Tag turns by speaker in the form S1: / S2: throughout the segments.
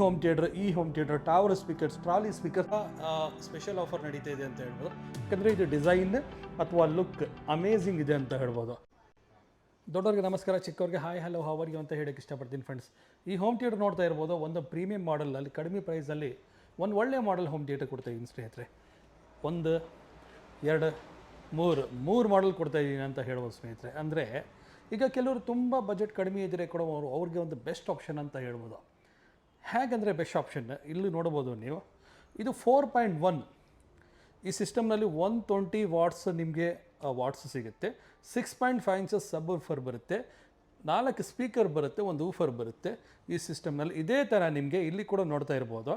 S1: Home theatre tower speakers trolley speaker special offer ನಡೀತಾ ಇದೆ ಅಂತ ಹೇಳ್ಬೋದು. ಯಾಕಂದರೆ ಇದು ಡಿಸೈನ್ ಅಥವಾ ಲುಕ್ ಅಮೇಝಿಂಗ್ ಇದೆ ಅಂತ ಹೇಳ್ಬೋದು. ದೊಡ್ಡವ್ರಿಗೆ ನಮಸ್ಕಾರ, ಚಿಕ್ಕವ್ರಿಗೆ ಹಾಯ್ ಹಲೋ ಹವರ್ಗೆ ಅಂತ ಹೇಳೋಕ್ಕೆ ಇಷ್ಟಪಡ್ತೀನಿ ಫ್ರೆಂಡ್ಸ್. ಈ ಹೋಮ್ ಥಿಯೇಟರ್ ನೋಡ್ತಾ ಇರ್ಬೋದು, ಒಂದು ಪ್ರೀಮಿಯಂ ಮಾಡಲಲ್ಲಿ ಕಡಿಮೆ ಪ್ರೈಸಲ್ಲಿ ಒಂದು ಒಳ್ಳೆಯ ಮಾಡೆಲ್ ಹೋಮ್ ಥಿಯೇಟರ್ ಕೊಡ್ತಾಯಿದ್ದೀನಿ ಸ್ನೇಹಿತರೆ. 1 2 3 ಮಾಡೆಲ್ ಕೊಡ್ತಾಯಿದ್ದೀನಿ ಅಂತ ಹೇಳ್ಬೋದು ಸ್ನೇಹಿತರೆ. ಅಂದರೆ ಈಗ ಕೆಲವರು ತುಂಬ ಬಜೆಟ್ ಕಡಿಮೆ ಇದ್ದರೆ ಕೊಡೋರು ಅವ್ರಿಗೆ ಒಂದು ಬೆಸ್ಟ್ ಆಪ್ಷನ್ ಅಂತ ಹೇಳ್ಬೋದು. ಹೇಗೆಂದರೆ ಬೆಸ್ಟ್ ಆಪ್ಷನ್ ಇಲ್ಲಿ ನೋಡ್ಬೋದು ನೀವು. ಇದು 4.1 ಈ ಸಿಸ್ಟಮ್ನಲ್ಲಿ 120 ವಾಟ್ಸ್ ನಿಮಗೆ ವಾಟ್ಸ್ ಸಿಗುತ್ತೆ. 6.5 ಇಂಚಸ್ ಸಬ್ ಊಫರ್ ಬರುತ್ತೆ, 4 ಸ್ಪೀಕರ್ ಬರುತ್ತೆ, ಒಂದು ಊಫರ್ ಬರುತ್ತೆ ಈ ಸಿಸ್ಟಮ್ನಲ್ಲಿ. ಇದೇ ಥರ ನಿಮಗೆ ಇಲ್ಲಿ ಕೂಡ ನೋಡ್ತಾ ಇರ್ಬೋದು.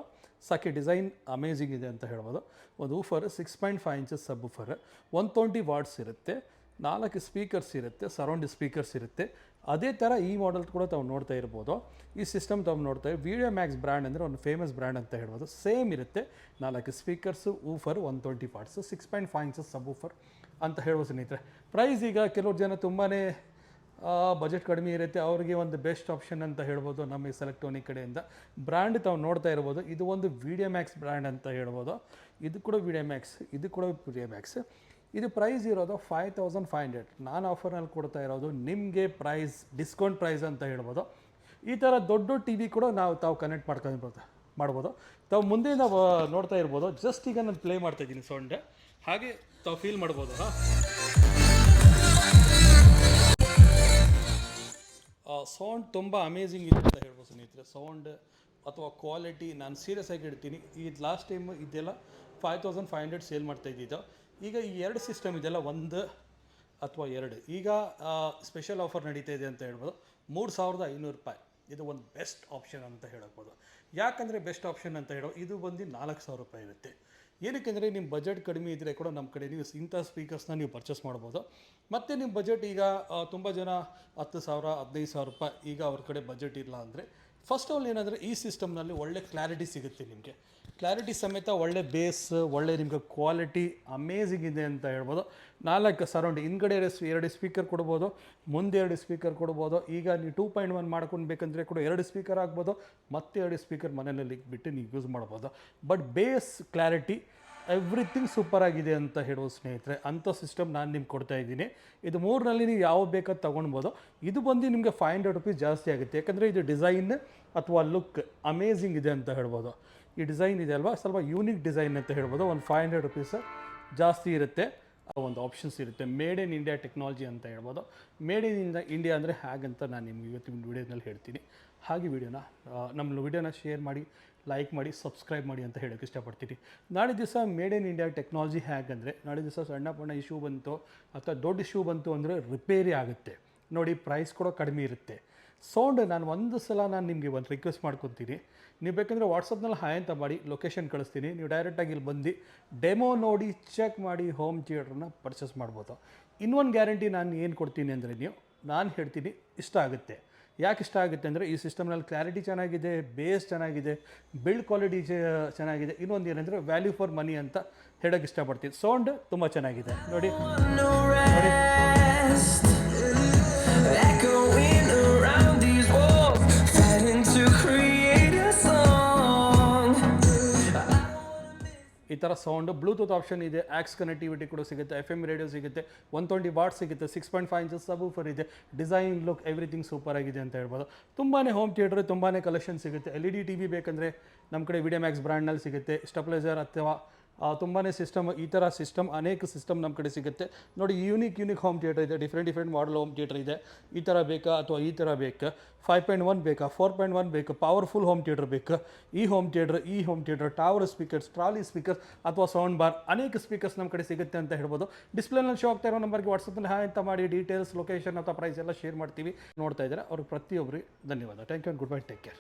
S1: ಸಾಕಿ ಡಿಸೈನ್ ಅಮೇಝಿಂಗ್ ಇದೆ ಅಂತ ಹೇಳ್ಬೋದು. ಒಂದು ಊಫರ್ 6.5 ಇಂಚಸ್ ಸಬ್ ಊಫರ್, 120 ವಾಟ್ಸ್ ಇರುತ್ತೆ, 4 ಸ್ಪೀಕರ್ಸ್ ಇರುತ್ತೆ, ಸರೌಂಡ್ ಸ್ಪೀಕರ್ಸ್ ಇರುತ್ತೆ. ಅದೇ ಥರ ಈ ಮಾಡೆಲ್ ಕೂಡ ತಾವು ನೋಡ್ತಾ ಇರ್ಬೋದು. ಈ ಸಿಸ್ಟಮ್ ತಾವು ನೋಡ್ತಾ ವಿಡಿಯೋ ಮ್ಯಾಕ್ಸ್ ಬ್ರ್ಯಾಂಡ್ ಅಂದರೆ ಒಂದು ಫೇಮಸ್ ಬ್ರ್ಯಾಂಡ್ ಅಂತ ಹೇಳ್ಬೋದು. ಸೇಮ್ ಇರುತ್ತೆ, 4 ಸ್ಪೀಕರ್ಸು, ಊಫರ್, 120 ವಾಟ್ಸು, 6.5 ಇಂಚಸ್ ಸಬ್ ಊಫರ್ ಅಂತ ಹೇಳ್ಬೋದು ಸ್ನೇಹಿತರೆ. ಪ್ರೈಸ್ ಈಗ ಕೆಲವ್ರು ಜನ ತುಂಬಾ ಬಜೆಟ್ ಕಡಿಮೆ ಇರುತ್ತೆ, ಅವ್ರಿಗೆ ಒಂದು ಬೆಸ್ಟ್ ಆಪ್ಷನ್ ಅಂತ ಹೇಳ್ಬೋದು. ನಮ್ಮ ಸೆಲೆಕ್ಟ್ರಾನಿಕ್ ಕಡೆಯಿಂದ ಬ್ರ್ಯಾಂಡ್ ತಾವು ನೋಡ್ತಾ ಇರ್ಬೋದು. ಇದು ಒಂದು ವಿಡಿಯೋ ಮ್ಯಾಕ್ಸ್ ಬ್ರ್ಯಾಂಡ್ ಅಂತ ಹೇಳ್ಬೋದು. ಇದು ಕೂಡ ವಿಡಿಯೋ ಮ್ಯಾಕ್ಸ್, ಇದು ಕೂಡ ವಿಡಿಯೋ ಮ್ಯಾಕ್ಸ್. ಇದು ಪ್ರೈಸ್ ಇರೋದು 5500. ನಾನು ಆಫರ್ನಲ್ಲಿ ಕೊಡ್ತಾ ಇರೋದು ನಿಮಗೆ ಪ್ರೈಸ್ ಡಿಸ್ಕೌಂಟ್ ಪ್ರೈಸ್ ಅಂತ ಹೇಳ್ಬೋದು. ಈ ಥರ ದೊಡ್ಡ ಟಿ ವಿ ಕೂಡ ತಾವು ಕನೆಕ್ಟ್ ಮಾಡ್ಬೋದು. ತಾವು ಮುಂದೆ ನಾವು ನೋಡ್ತಾ ಇರ್ಬೋದು. ಜಸ್ಟ್ ಈಗ ನಾನು ಪ್ಲೇ ಮಾಡ್ತಾ ಇದ್ದೀನಿ ಸೌಂಡ್, ಹಾಗೆ ತಾವು ಫೀಲ್ ಮಾಡ್ಬೋದು. ಸೌಂಡ್ ತುಂಬ ಅಮೇಝಿಂಗ್ ಇದೆ ಅಂತ ಹೇಳ್ಬೋದು ಸ್ನೇಹಿತರೆ. ಸೌಂಡ್ ಅಥವಾ ಕ್ವಾಲಿಟಿ ನಾನು ಸೀರಿಯಸ್ ಆಗಿ ಇಡ್ತೀನಿ. ಈ ಲಾಸ್ಟ್ ಟೈಮ್ ಇದೆಲ್ಲ 5500 ಸೇಲ್ ಮಾಡ್ತಾ ಇದ್ದಿದ್ದು. ಈಗ ಈ 2 ಸಿಸ್ಟಮ್ ಇದೆಲ್ಲ 1 ಅಥವಾ 2 ಈಗ ಸ್ಪೆಷಲ್ ಆಫರ್ ನಡೀತಾ ಇದೆ ಅಂತ ಹೇಳ್ಬೋದು. 3500 ರೂಪಾಯಿ. ಇದು ಒಂದು ಬೆಸ್ಟ್ ಆಪ್ಷನ್ ಅಂತ ಹೇಳ್ಬೋದು. ಯಾಕಂದರೆ ಬೆಸ್ಟ್ ಆಪ್ಷನ್ ಅಂತ ಇದು ಬಂದು 4000 ರೂಪಾಯಿ ಇರುತ್ತೆ. ಏನಕ್ಕೆಂದರೆ ನಿಮ್ಮ ಬಜೆಟ್ ಕಡಿಮೆ ಇದ್ದರೆ ಕೂಡ ನಮ್ಮ ಕಡೆ ನೀವು ಇಂಥ ಸ್ಪೀಕರ್ಸ್ನ ನೀವು ಪರ್ಚೇಸ್ ಮಾಡ್ಬೋದು. ಮತ್ತು ನಿಮ್ಮ ಬಜೆಟ್ ಈಗ ತುಂಬ ಜನ 10,000 15,000 ರೂಪಾಯಿ ಈಗ ಅವ್ರ ಕಡೆ ಬಜೆಟ್ ಇಲ್ಲ ಅಂದರೆ ಫಸ್ಟ್ ಆಲ್ ಏನಂದರೆ ಈ ಸಿಸ್ಟಮ್ನಲ್ಲಿ ಒಳ್ಳೆ ಕ್ಲಾರಿಟಿ ಸಿಗುತ್ತೆ ನಿಮಗೆ. ಕ್ಲಾರಿಟಿ ಸಮೇತ ಒಳ್ಳೆ ಬೇಸ್, ಒಳ್ಳೆ ನಿಮಗೆ ಕ್ವಾಲಿಟಿ ಅಮೇಝಿಂಗ್ ಇದೆ ಅಂತ ಹೇಳ್ಬೋದು. 4 ಸರೌಂಡ್, ಹಿಂದ್ಗಡೆ 2 ಸ್ಪೀಕರ್ ಕೊಡ್ಬೋದು, ಮುಂದೆ 2 ಸ್ಪೀಕರ್ ಕೊಡ್ಬೋದು. ಈಗ ನೀವು 2.1 ಮಾಡ್ಕೊಳ್ಬೇಕಂದ್ರೆ ಕೂಡ 2 ಸ್ಪೀಕರ್ ಆಗ್ಬೋದು, ಮತ್ತೆ 2 ಸ್ಪೀಕರ್ ಮನೆಯಲ್ಲಿ ಬಿಟ್ಟು ನೀವು ಯೂಸ್ ಮಾಡ್ಬೋದು. But base clarity everything super ಆಗಿದೆ ಅಂತ ಹೇಳುವ ಸ್ನೇಹಿತರೆ. ಅಂಥ ಸಿಸ್ಟಮ್ ನಾನು ನಿಮ್ಗೆ ಕೊಡ್ತಾ ಇದ್ದೀನಿ. ಇದು 3ರಲ್ಲಿ ನೀವು ಯಾವ ಬೇಕಾದ ತೊಗೊಳ್ಬೋದು. ಇದು ಬಂದು ನಿಮಗೆ 500 ರೂಪೀಸ್ ಜಾಸ್ತಿ ಆಗುತ್ತೆ. ಯಾಕಂದರೆ ಇದು ಡಿಸೈನ್ ಅಥವಾ ಲುಕ್ ಅಮೇಝಿಂಗ್ ಇದೆ ಅಂತ ಹೇಳ್ಬೋದು. ಈ ಡಿಸೈನ್ ಇದೆ ಅಲ್ವಾ, ಸ್ವಲ್ಪ ಯೂನಿಕ್ ಡಿಸೈನ್ ಅಂತ ಹೇಳ್ಬೋದು. ಒಂದು 500 ರೂಪೀಸ್ ಜಾಸ್ತಿ ಇರುತ್ತೆ. ಒಂದು ಆಪ್ಷನ್ಸ್ ಇರುತ್ತೆ. ಮೇಡ್ ಇನ್ ಇಂಡಿಯಾ ಟೆಕ್ನಾಲಜಿ ಅಂತ ಹೇಳ್ಬೋದು. ಮೇಡ್ ಇನ್ ಇಂಡಿಯಾ ಅಂದರೆ ಹಾಗಂತ ನಾನು ನಿಮ್ಗೆ ಇವತ್ತಿನ ವೀಡಿಯೋದಲ್ಲಿ ಹೇಳ್ತೀನಿ. ಹಾಗೆ ನಮ್ಮ ವಿಡಿಯೋನ ಶೇರ್ ಮಾಡಿ, ಲೈಕ್ ಮಾಡಿ, ಸಬ್ಸ್ಕ್ರೈಬ್ ಮಾಡಿ ಅಂತ ಹೇಳೋಕ್ಕೆ ಇಷ್ಟಪಡ್ತೀನಿ. ನಾಳೆ ದಿವಸ ಮೇಡ್ ಇನ್ ಇಂಡಿಯಾ ಟೆಕ್ನಾಲಜಿ ಹೇಗಂದರೆ, ನಾಳೆ ದಿವಸ ಸಣ್ಣ ಪಣ್ಣ ಇಶ್ಯೂ ಬಂತು ಅಥವಾ ದೊಡ್ಡ ಇಶ್ಯೂ ಬಂತು ಅಂದರೆ ರಿಪೇರಿ ಆಗುತ್ತೆ ನೋಡಿ. ಪ್ರೈಸ್ ಕೂಡ ಕಡಿಮೆ ಇರುತ್ತೆ. ಸೌಂಡ್ ಒಂದು ಸಲ ನಾನು ನಿಮಗೆ ಒಂದು ರಿಕ್ವೆಸ್ಟ್ ಮಾಡ್ಕೊತೀನಿ. ನೀವು ಬೇಕಂದರೆ ವಾಟ್ಸಪ್ನಲ್ಲಿ ಹಾಯ್ ಅಂತ ಮಾಡಿ ಲೊಕೇಶನ್ ಕಳಿಸ್ತೀನಿ. ನೀವು ಡೈರೆಕ್ಟಾಗಿ ಇಲ್ಲಿ ಬಂದು ಡೆಮೋ ನೋಡಿ ಚೆಕ್ ಮಾಡಿ ಹೋಮ್ ಥಿಯೇಟ್ರನ್ನ ಪರ್ಚೇಸ್ ಮಾಡ್ಬೋದು. ಇನ್ನೊಂದು ಗ್ಯಾರಂಟಿ ನಾನು ಏನು ಕೊಡ್ತೀನಿ ಅಂದರೆ, ನಾನು ಹೇಳ್ತೀನಿ ಇಷ್ಟ ಆಗುತ್ತೆ. ಯಾಕೆ ಇಷ್ಟ ಆಗುತ್ತೆ ಅಂದರೆ ಈ ಸಿಸ್ಟಮ್ನಲ್ಲಿ ಕ್ಲಾರಿಟಿ ಚೆನ್ನಾಗಿದೆ, ಬೇಸ್ ಚೆನ್ನಾಗಿದೆ, ಬಿಲ್ಡ್ ಕ್ವಾಲಿಟಿ ಚೆನ್ನಾಗಿದೆ. ಇನ್ನೊಂದು ಏನಂದರೆ ವ್ಯಾಲ್ಯೂ ಫಾರ್ ಮನಿ ಅಂತ ಹೇಳೋಕ್ಕೆ ಇಷ್ಟಪಡ್ತೀನಿ. ಸೌಂಡ್ ತುಂಬ ಚೆನ್ನಾಗಿದೆ ನೋಡಿ. ಈ ಥರ ಸೌಂಡ್ ಬ್ಲೂಟೂತ್ ಆಪ್ಷನ್ ಇದೆ, ಆಕ್ಸ್ ಕನೆಕ್ಟಿವಿಟಿ ಕೂಡ ಸಿಗುತ್ತೆ, FM ರೇಡಿಯೋ ಸಿಗುತ್ತೆ, 120 ವಾಟ್ ಸಿಗುತ್ತೆ, 6.5 ಇಂಚಸ್ ಸಬ್ ಊಫರ್ ಇದೆ. ಡಿಸೈನ್ ಲುಕ್ ಎವ್ರಿಥಿಂಗ್ ಸೂಪರ್ ಆಗಿದೆ ಅಂತ ಹೇಳ್ಬೋದು. ತುಂಬಾ ಹೋಮ್ ಥಿಯೇಟರ್ ತುಂಬಾ ಕಲೆಕ್ಷನ್ ಸಿಗುತ್ತೆ. LED TV ಬೇಕಂದರೆ ನಮ್ಮ ಕಡೆ ವಿಡಿಯೋ ಮ್ಯಾಕ್ಸ್ ಬ್ರ್ಯಾಂಡ್ನಲ್ಲಿ ಸಿಗುತ್ತೆ. ಸ್ಟೆಪ್ಲೈಸರ್ ಅಥವಾ ತುಂಬಾ ಸಿಸ್ಟಮ್, ಈ ಥರ ಸಿಸ್ಟಮ್ ಅನೇಕ ಸಿಸ್ಟಮ್ ನಮ್ಮ ಕಡೆ ಸಿಗುತ್ತೆ ನೋಡಿ. ಯೂನಿಕ್ ಹೋಮ್ ಥಿಯೇಟರ್ ಇದೆ, ಡಿಫ್ರೆಂಟ್ ಮಾಡೆಲ್ ಹೋಮ್ ಥಿಯೇಟರ್ ಇದೆ. ಈ ಥರ ಬೇಕಾ ಅಥವಾ ಈ ಥರ ಬೇಕಾ, 5.1 ಬೇಕಾ, 4.1 ಬೇಕಾ, ಪವರ್ಫುಲ್ ಹೋಮ್ ಥಿಯೇಟರ್ ಬೇಕಾ, ಈ home theatre tower speakers, trolley speakers ಅಥವಾ ಸೌಂಡ್ ಬಾರ್, ಅನೇಕ ಸ್ಪೀಕರ್ಸ್ ನಮ್ಮ ಕಡೆ ಸಿಗುತ್ತೆ ಅಂತ ಹೇಳ್ಬೋದು. ಡಿಸ್ಪ್ಲೇನಲ್ಲಿ ಶೋ ಆಗ್ತಾ ಇರೋ ನಂಬರ್ಗೆ ವಾಟ್ಸಪ್ನಲ್ಲಿ ಹಾಯ್ ಅಂತ ಮಾಡಿ ಡೀಟೇಲ್ಸ್, ಲೊಕೇಶನ್ ಅಥವಾ ಪ್ರೈಸ್ ಎಲ್ಲ ಶೇರ್ ಮಾಡ್ತೀವಿ. ನೋಡ್ತಾ ಇದ್ದಾರೆ ಅವ್ರಿಗೆ ಪ್ರತಿಯೊಬ್ಬರಿಗೆ ಧನ್ಯವಾದ. Thank you, good bye, take care.